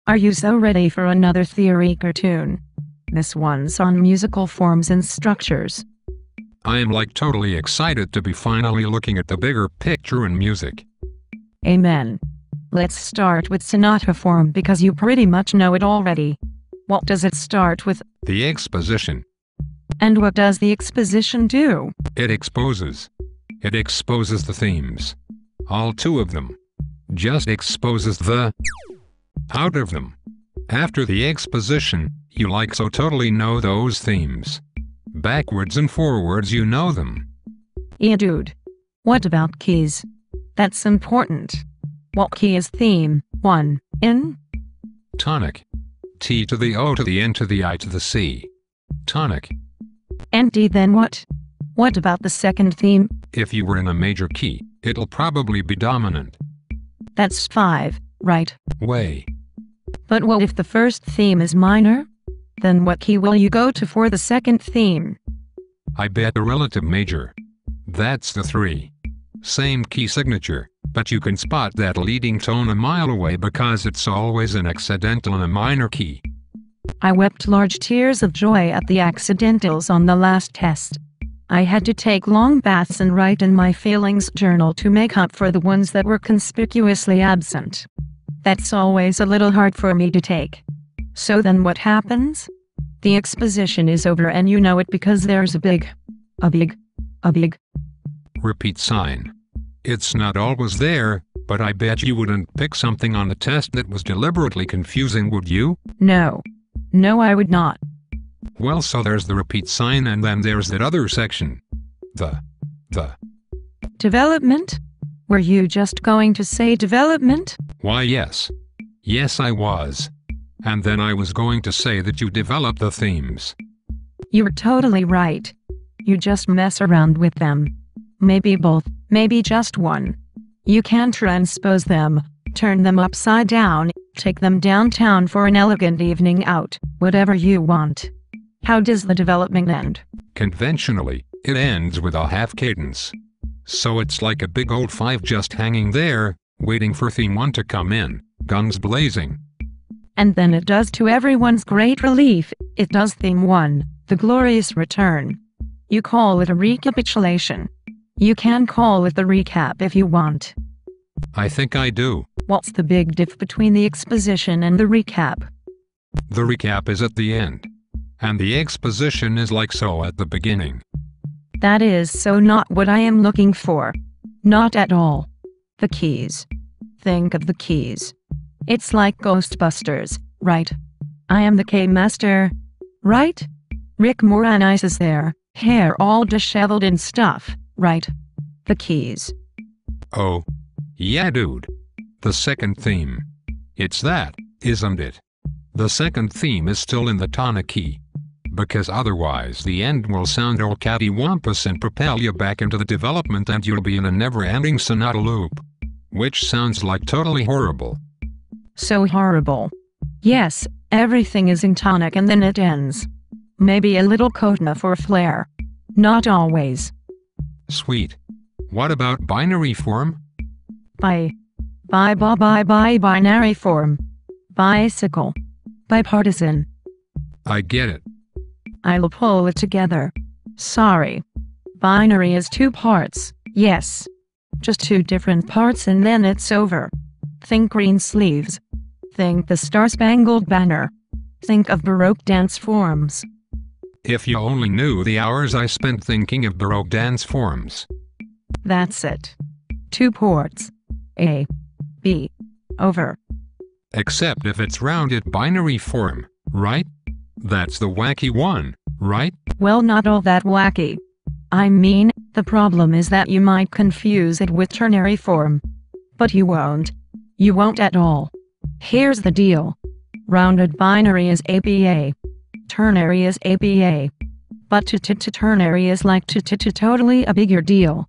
Are you so ready for another theory cartoon? This one's on musical forms and structures. I am totally excited to be finally looking at the bigger picture in music. Amen. Let's start with sonata form because you pretty much know it already. What does it start with? The exposition. And what does the exposition do? It exposes. It exposes the themes. All two of them. Just exposes the out of them. After the exposition, you so totally know those themes. Backwards and forwards you know them. Yeah, dude. What about keys? That's important. What key is theme 1 in? Tonic. T to the O to the N to the I to the C. Tonic. And D then what? What about the second theme? If you were in a major key, it'll probably be dominant. That's 5, right? Way. But what if the first theme is minor? Then what key will you go to for the second theme? I bet the relative major. That's the 3. Same key signature, but you can spot that leading tone a mile away because it's always an accidental in a minor key. I wept large tears of joy at the accidentals on the last test. I had to take long baths and write in my feelings journal to make up for the ones that were conspicuously absent. That's always a little hard for me to take. So then what happens? The exposition is over and you know it because there's a big repeat sign. It's not always there, but I bet you wouldn't pick something on the test that was deliberately confusing, would you? No. No, I would not. Well, so there's the repeat sign and then there's that other section. The development? Were you just going to say development? Why, yes. Yes, I was. And then I was going to say that you develop the themes. You were totally right. You just mess around with them. Maybe both, maybe just one. You can transpose them, turn them upside down, take them downtown for an elegant evening out, whatever you want. How does the development end? Conventionally, it ends with a half cadence. So it's like a big old 5 just hanging there, waiting for theme 1 to come in, guns blazing. And then it does, to everyone's great relief, it does theme 1, the glorious return. You call it a recapitulation. You can call it the recap if you want. I think I do. What's the big diff between the exposition and the recap? The recap is at the end. And the exposition is so at the beginning. That is so not what I am looking for. Not at all. The keys. Think of the keys. It's like Ghostbusters, right? I am the K-Master, right? Rick Moranis is there, hair all disheveled and stuff, right? The keys. Oh. Yeah, dude. The second theme. It's that, isn't it? The second theme is still in the tonic key. Because otherwise the end will sound all cattywampus and propel you back into the development and you'll be in a never-ending sonata loop. Which sounds totally horrible. So horrible. Yes, everything is in tonic and then it ends. Maybe a little coda for flair. Not always. Sweet. What about binary form? Binary form. Bicycle. Bipartisan. I get it. I'll pull it together. Sorry. Binary is 2 parts, yes. Just 2 different parts and then it's over. Think green sleeves. Think the Star-Spangled Banner. Think of Baroque dance forms. If you only knew the hours I spent thinking of Baroque dance forms. That's it. 2 ports. A. B. Over. Except if it's rounded binary form, right? That's the wacky one, right? Well, not all that wacky. I mean, the problem is that you might confuse it with ternary form. But you won't. You won't at all. Here's the deal. Rounded binary is ABA. Ternary is ABA. But ternary is totally a bigger deal.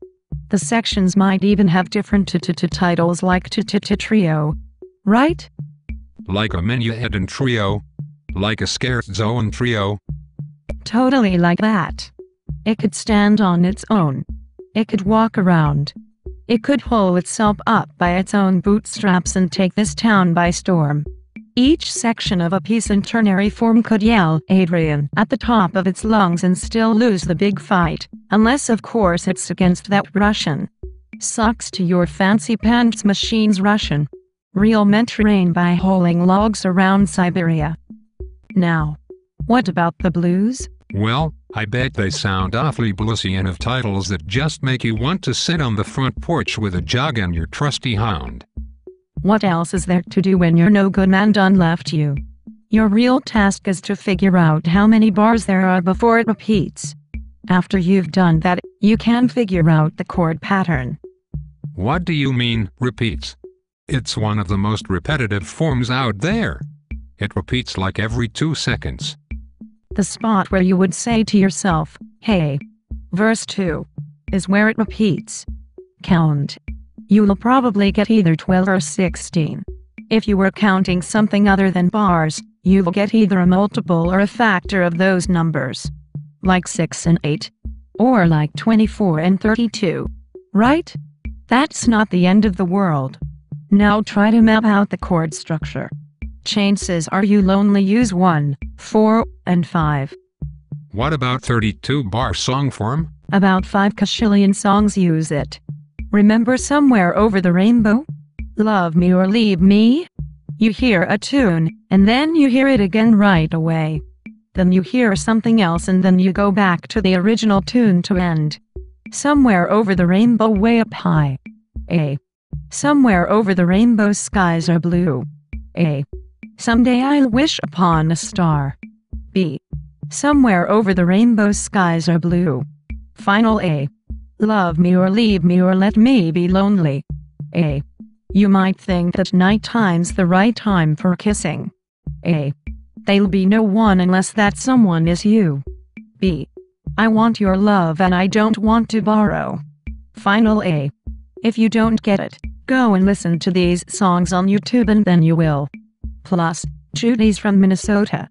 The sections might even have different titles like trio. Right? Like a Menuet trio? Like a scherzo and trio? Totally like that. It could stand on its own. It could walk around. It could pull itself up by its own bootstraps and take this town by storm. Each section of a piece in ternary form could yell Adrian at the top of its lungs and still lose the big fight, unless of course it's against that Russian. Sucks to your fancy pants machine's Russian. Real meant train by hauling logs around Siberia. Now, what about the blues? Well, I bet they sound awfully bluesy and have titles that just make you want to sit on the front porch with a jug and your trusty hound. What else is there to do when your no-good man done left you? Your real task is to figure out how many bars there are before it repeats. After you've done that, you can figure out the chord pattern. What do you mean, repeats? It's one of the most repetitive forms out there. It repeats like every 2 seconds. The spot where you would say to yourself, hey, verse 2, is where it repeats. Count. You'll probably get either 12 or 16. If you were counting something other than bars, you'll get either a multiple or a factor of those numbers. Like 6 and 8. Or like 24 and 32. Right? That's not the end of the world. Now try to map out the chord structure. Chances are you'll only use 1, 4, and 5. What about 32-bar song form? About 5 kashillion songs use it. Remember Somewhere Over the Rainbow? Love Me or Leave Me? You hear a tune, and then you hear it again right away. Then you hear something else and then you go back to the original tune to end. Somewhere over the rainbow way up high. A. Somewhere over the rainbow skies are blue. A. Someday I'll wish upon a star. B. Somewhere over the rainbow skies are blue. Final A. Love me or leave me or let me be lonely. A. You might think that nighttime's the right time for kissing. A. There'll be no one unless that someone is you. B. I want your love and I don't want to borrow. Final A. If you don't get it, go and listen to these songs on YouTube and then you will. Plus, Judy's from Minnesota.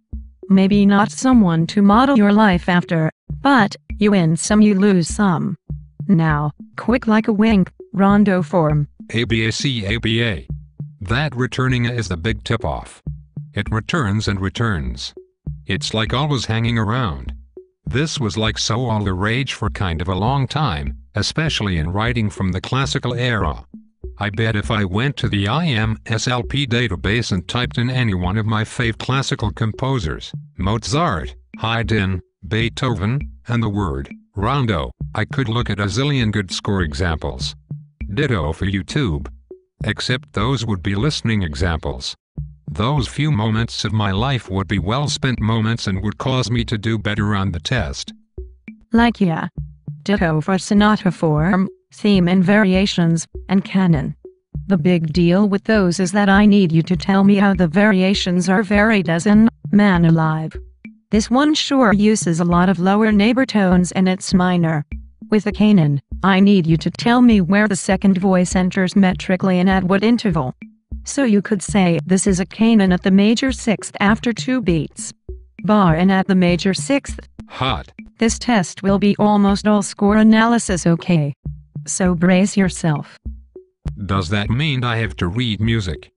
Maybe not someone to model your life after, but you win some, you lose some. Now, quick like a wink, rondo form. ABAC ABA. That returning is the big tip-off. It returns and returns. It's like always hanging around. This was like so all the rage for kind of a long time, especially in writing from the classical era. I bet if I went to the IMSLP database and typed in any one of my fave classical composers, Mozart, Haydn, Beethoven, and the word rondo, I could look at a zillion good score examples. Ditto for YouTube. Except those would be listening examples. Those few moments of my life would be well-spent moments and would cause me to do better on the test. Like yeah. Ditto for sonata form, theme and variations, and canon. The big deal with those is that I need you to tell me how the variations are varied as in, man alive. This one sure uses a lot of lower neighbor tones and it's minor. With a canon, I need you to tell me where the second voice enters metrically and at what interval. So you could say this is a canon at the major sixth after 2 beats. Bar and at the major sixth. Hot. This test will be almost all score analysis, okay? So brace yourself. Does that mean I have to read music?